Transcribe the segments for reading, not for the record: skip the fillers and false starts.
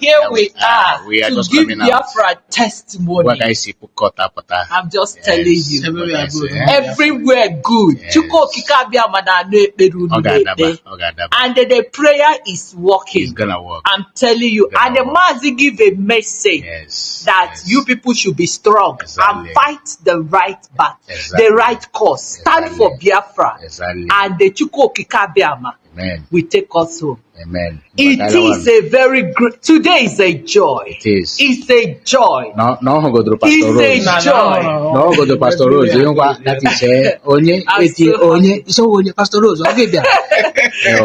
here we are we are to just give coming out. Biafra testimony. What I see, I'm just telling you. Everywhere good. Everywhere good. Yes. And the prayer is working. It's gonna work. I'm telling you. And the Mazi give a message that you people should be strong and fight the right battle, the right cause. Stand for Biafra. And the Chuko Kikabiama will take us home. Amen. It is a very great. Today is a joy. It is. It's a joy. No, go to Pastor Rose. It's a joy. No, go to Pastor Rose. You know what that is? Onye Pastor Rose. Okay,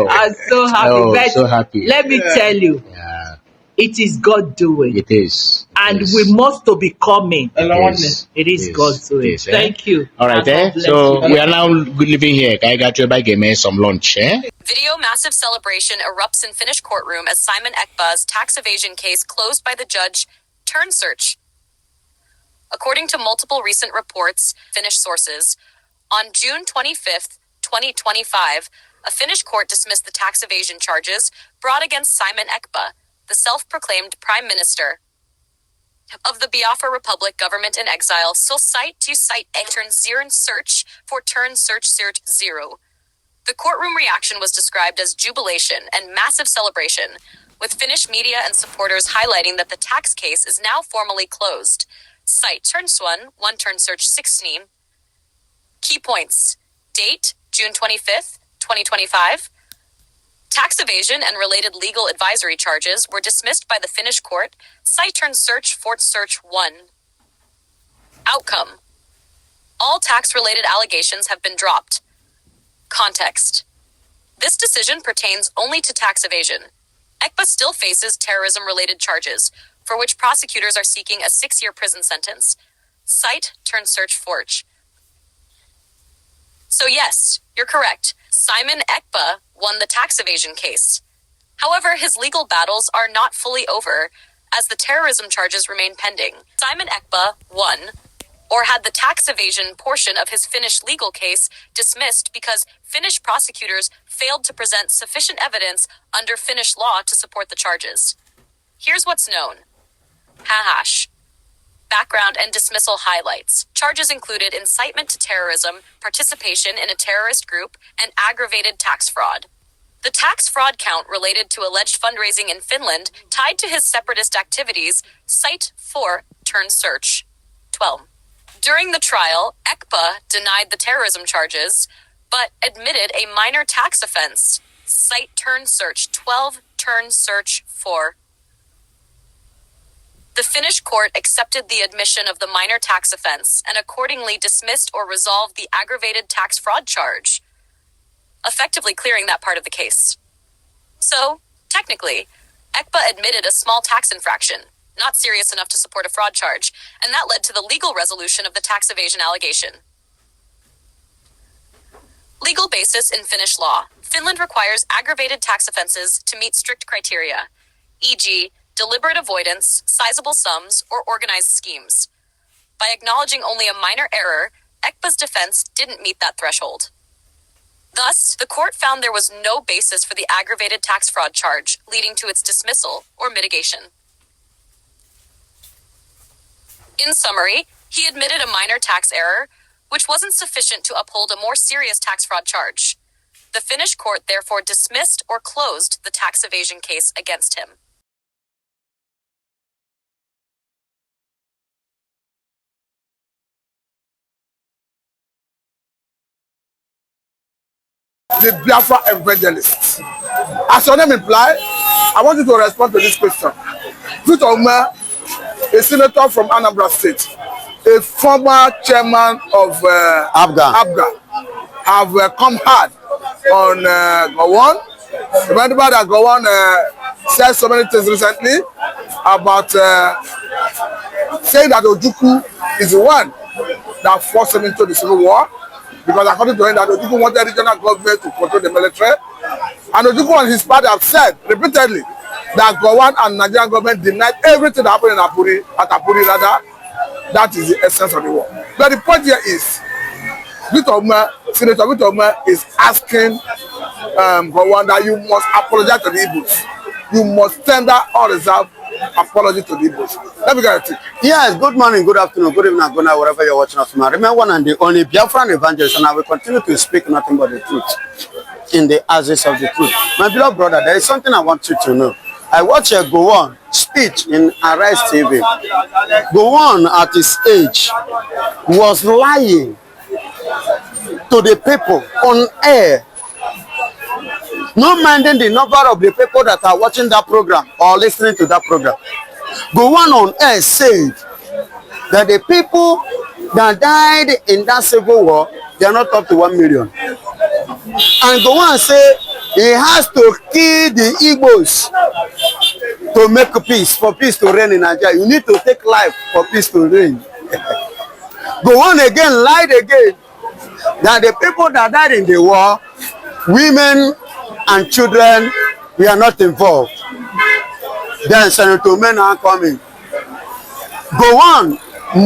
I'm so happy. No, so happy. Let me tell you. Yeah. It is God doing. It is. And we must to be coming. It is God doing. Thank you. All right, so we are now living here. I got you by game some lunch. Video massive celebration erupts in Finnish courtroom as Simon Ekpa's tax evasion case closed by the judge turn search. According to multiple recent reports, Finnish sources, on June 25th, 2025, a Finnish court dismissed the tax evasion charges brought against Simon Ekpa, the self-proclaimed prime minister of the Biafra Republic government in exile, still site a turn search for turn search zero. The courtroom reaction was described as jubilation and massive celebration, with Finnish media and supporters highlighting that the tax case is now formally closed. Site turn one turn search 16. Key points. Date, June 25th, 2025. Tax evasion and related legal advisory charges were dismissed by the Finnish court. Site turn search Fort Search 1. Outcome. All tax-related allegations have been dropped. Context. This decision pertains only to tax evasion. Ekpa still faces terrorism-related charges, for which prosecutors are seeking a 6-year prison sentence. Site turn search Forge. So yes, you're correct. Simon Ekpa won the tax evasion case. However, his legal battles are not fully over, as the terrorism charges remain pending. Simon Ekpa won, or had the tax evasion portion of his Finnish legal case dismissed because Finnish prosecutors failed to present sufficient evidence under Finnish law to support the charges. Here's what's known. Hahash. Background and dismissal highlights. Charges included incitement to terrorism, participation in a terrorist group, and aggravated tax fraud. The tax fraud count related to alleged fundraising in Finland tied to his separatist activities. Site 4 turn search 12. During the trial, Ekpa denied the terrorism charges, but admitted a minor tax offense. Site turn search 12 turn search 4. The Finnish court accepted the admission of the minor tax offense and accordingly dismissed or resolved the aggravated tax fraud charge, effectively clearing that part of the case. So, technically, Ekpa admitted a small tax infraction, not serious enough to support a fraud charge, and that led to the legal resolution of the tax evasion allegation. Legal basis in Finnish law. Finland requires aggravated tax offenses to meet strict criteria, e.g., deliberate avoidance, sizable sums, or organized schemes. By acknowledging only a minor error, Ekpa's defense didn't meet that threshold. Thus, the court found there was no basis for the aggravated tax fraud charge, leading to its dismissal or mitigation. In summary, he admitted a minor tax error, which wasn't sufficient to uphold a more serious tax fraud charge. The Finnish court therefore dismissed or closed the tax evasion case against him. The Biafra evangelists. As your name implies, I want you to respond to this question. Victor Ume, a senator from Anambra State, a former chairman of ABGA, have come hard on Gowon. Remember that Gowon said so many things recently about saying that Ojukwu is the one that forced him into the civil war. Because according to him, that Ojukwu wanted regional government to control the military. And Ojukwu and his party have said repeatedly that Gowon and Nigerian government denied everything that happened in Apuri rather. That is the essence of the war. But the point here is, Senator Victor Ume is asking Gowon that you must apologize to the Igbos. You must tender unreserved apology to the Igbos. Let me get it. Yes, good morning, good afternoon, good evening, good night, wherever you're watching us from. Remember, one and the only Biafran evangelist, and I will continue to speak nothing but the truth in the ashes of the truth. My beloved brother, there is something I want you to know. I watched a Gowon speech in Arise TV. Gowon, at his age, was lying to the people on air, not minding the number of the people that are watching that program or listening to that program. Gowon on air said that the people that died in that civil war, they are not up to 1 million. And Gowon said he has to kill the Igbos to make peace, for peace to reign in Nigeria. You need to take life for peace to reign. Gowon again lied again that the people that died in the war, women and children, we are not involved. Then Senator Men are coming. Gowon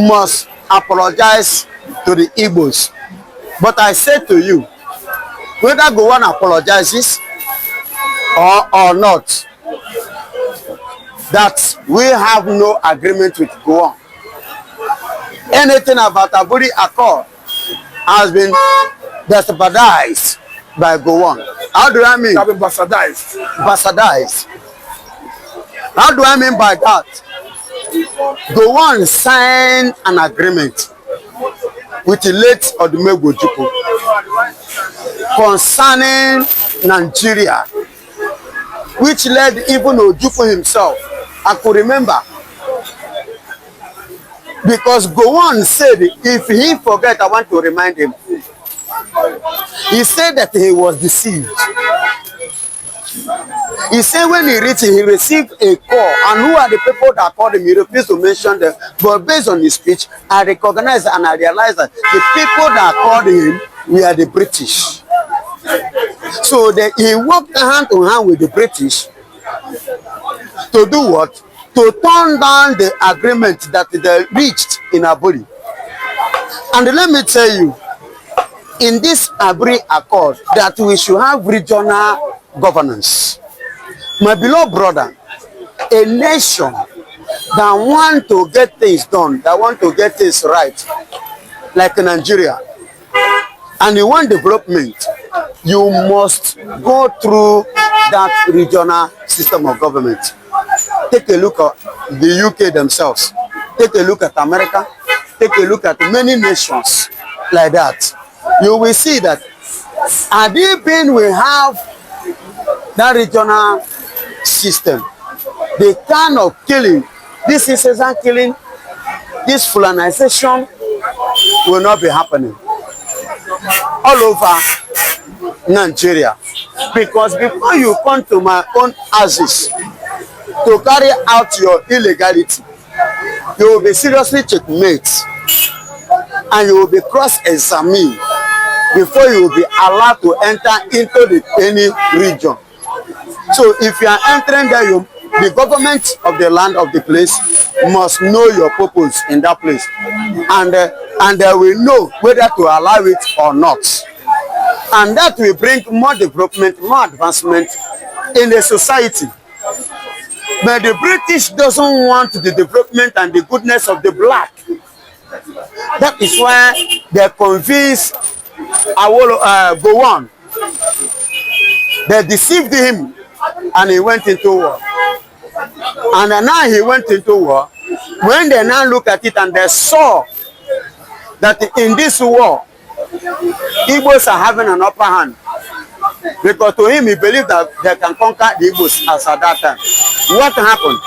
must apologize to the Igbos. But I say to you, whether Gowon apologizes or not, that we have no agreement with Gowon. Anything about Aburi Accord has been bastardized by Gowon. How do I mean? Have been bastardized. Bastardized. How do I mean by that? Gowon signed an agreement with the late Odumegwu Ojukwu concerning Nigeria, which led even Ojukwu himself. I could remember, because Gowon said, if he forget, I want to remind him. He said that he was deceived. He said when he reached, he received a call, and who are the people that called him? He refused to mention them, but based on his speech, I recognized and I realized that the people that called him were the British. So he worked hand to hand with the British to do what? To turn down the agreement that they reached in Aburi. And let me tell you, in this Aburi Accord, that we should have regional governance. My beloved brother, a nation that want to get things done, that want to get things right, like Nigeria, and you want development, you must go through that regional system of government. Take a look at the UK themselves. Take a look at America. Take a look at many nations like that. You will see that at the end we have that regional system. The kind of killing, this incessant killing, this Fulanization will not be happening all over Nigeria. Because before you come to my own houses to carry out your illegality, you will be seriously checkmate and you will be cross-examined before you will be allowed to enter into any region. So if you are entering there, the government of the land of the place must know your purpose in that place, and they will know whether to allow it or not. And that will bring more development, more advancement in the society. But the British doesn't want the development and the goodness of the black. That is why they convinced Gowon. They deceived him and he went into war. And now he went into war. When they now look at it and they saw that in this war, Igbos are having an upper hand. Because to him, he believed that they can conquer the Igbos as at that time. What happened?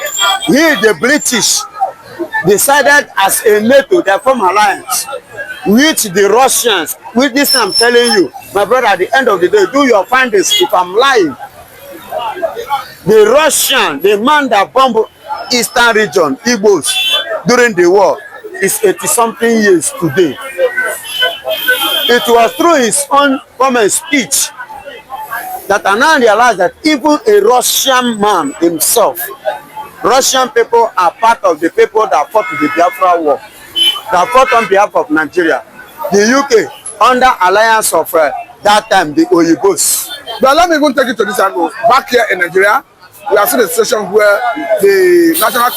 The British, decided as a NATO, they form alliance with the Russians. With this, I'm telling you, my brother, at the end of the day, do your findings if I'm lying. The Russian, the man that bombed Eastern region, Igbos, during the war, is 80-something years today. It was through his own common speech that I now realized that even a Russian man himself, Russian people are part of the people that fought the Biafra war, that fought on behalf of Nigeria. The UK, under alliance of that time, the Oyibos. But let me even take you to this angle. Back here in Nigeria, we are still in a situation where the national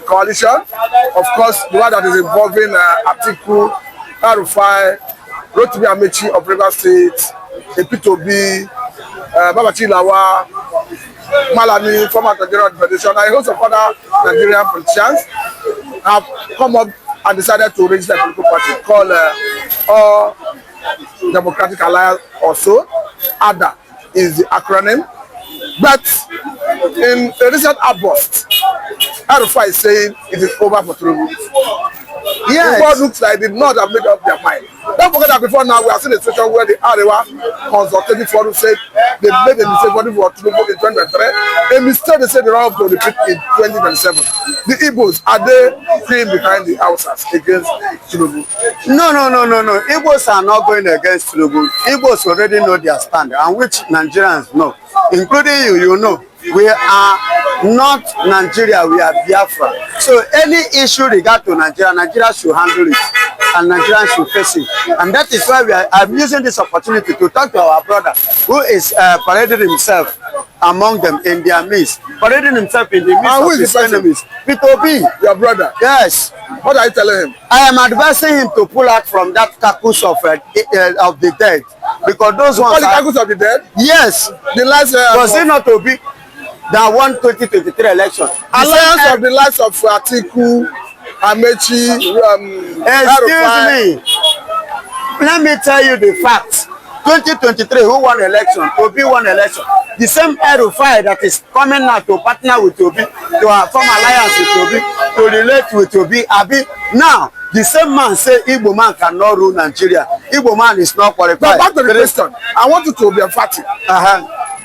coalition, of course, the one that is involving Atiku, El-Rufai, Rotimi Amechi of Rivers State, Epitobi, Babachi Lawa, Malami, former Nigerian Federation, and a host of other Nigerian politicians have come up and decided to register a political party called All Democratic Alliance or so. ADA is the acronym. But in a recent outburst, El-Rufai is saying it is over for Tinubu. Yes. The world looks like they did not have made up their mind. Don't forget that before now we are seeing a situation where the Arewa Consultative Forum said they made a mistake for Tinubu in 2023. A mistake they said they are to repeat in 2027. The Igbos, are they praying behind the houses against Tinubu? No. Igbos are not going against Tinubu. Igbos already know their stand, and which Nigerians know, including you know. We are not Nigeria, we are Biafra. So any issue regard to Nigeria, Nigeria should handle it, and Nigeria should face it. And that is why I'm using this opportunity to talk to our brother who is parading himself among them in their midst, parading himself in the midst of his enemies. Peter B, your brother. Yes. What are you telling him? I am advising him to pull out from that carcass of the dead, because those ones. The carcass of the dead? Yes. The last. Was it not to be? That won 2023 election. Alliance of the likes of Atiku, Amechi, excuse me. Let me tell you the facts. 2023, who won election? Obi won election. The same El-Rufai that is coming now to partner with Obi, to form alliance with Obi, to relate with Obi. Now, the same man say Igbo man cannot rule Nigeria. Igbo man is not qualified. But back to the question. I want you to be emphatic.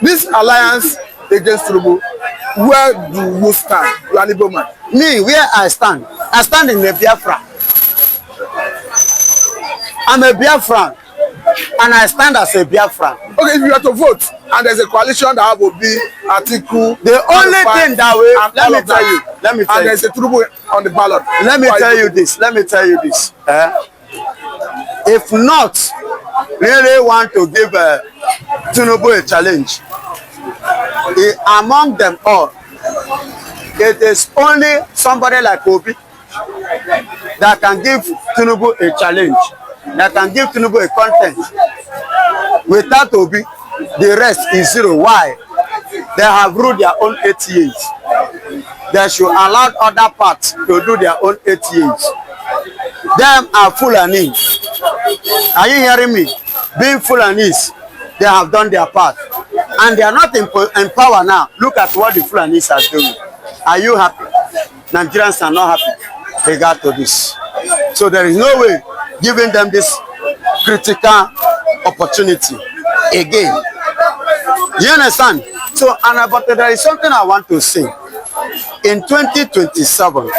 This alliance against Tinubu, where do you stand? You are an Igbo man. Me, where I stand in the Biafra. I'm a Biafran, and I stand as a Biafran. Okay, if you are to vote, and there's a coalition that will be Atiku, the only thing that will, let me tell you, and there's a Tinubu on the ballot. Let me tell you this. If not really want to give Tinubu a challenge, among them all, it is only somebody like Obi that can give Tinubu a challenge, that can give Tinubu a content. Without Obi, the rest is zero. Why? They have ruled their own 8 years. They should allow other parts to do their own 8 years. Them are Fulani. Are you hearing me? Being Fulanis, they have done their part. And they are not in power now. Look at what the Fulanis are doing. Are you happy? Nigerians are not happy regard to this. So there is no way giving them this critical opportunity again. You understand? So, but there is something I want to say. In 2027,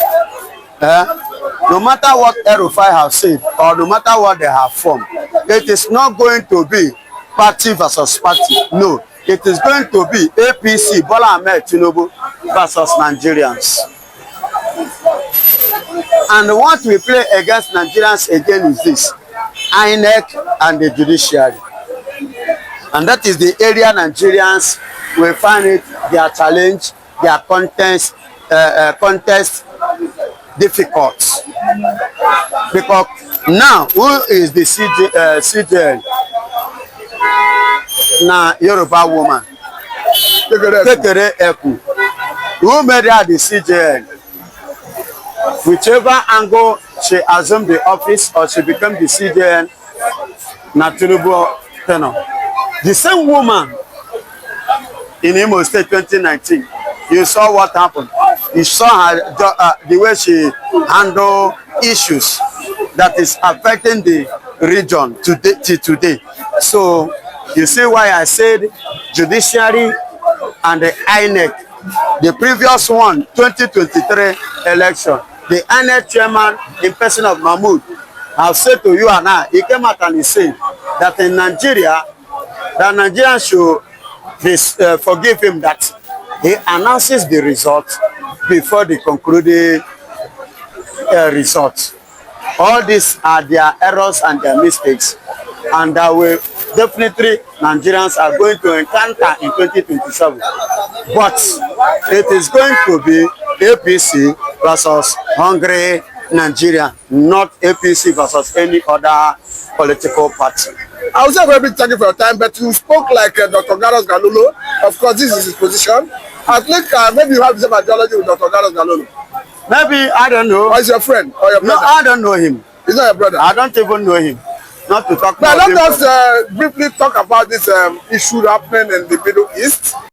no matter what El-Rufai have said, or no matter what they have formed, it is not going to be party versus party. No, it is going to be APC, Bola Ahmed Tinubu versus Nigerians. And what we play against Nigerians again is this: INEC and the judiciary. And that is the area Nigerians will find it their challenge, their contest difficult. Because now, who is the CJN? Now, Yoruba woman. Kekere Ekpa. Who made her the CJN? Whichever angle she assumed the office or she became the CJN, Tinubu tenor. The same woman in Imo State 2019, you saw what happened. You saw her, the way she handled issues that is affecting the region today. So you see why I said judiciary and the INEC. The previous one, 2023 election, the INEC chairman in person of Mahmoud have said to you and I, he came out and he said that in Nigeria, that Nigerians should forgive him that he announces the result before the concluded result. All these are their errors and their mistakes, and that will definitely Nigerians are going to encounter in 2027. But it is going to be APC versus Hungry Nigeria, not APC versus any other political party. I would say a very big thank you for your time, but you spoke like Dr. Garos Galolo. Of course, this is his position. I think maybe you have the same ideology with Dr. Garos Galolo. Maybe, I don't know. Or is your friend or your brother? No, I don't know him. He's not your brother? I don't even know him. Not to talk now, about him. Let us briefly talk about this issue happening in the Middle East.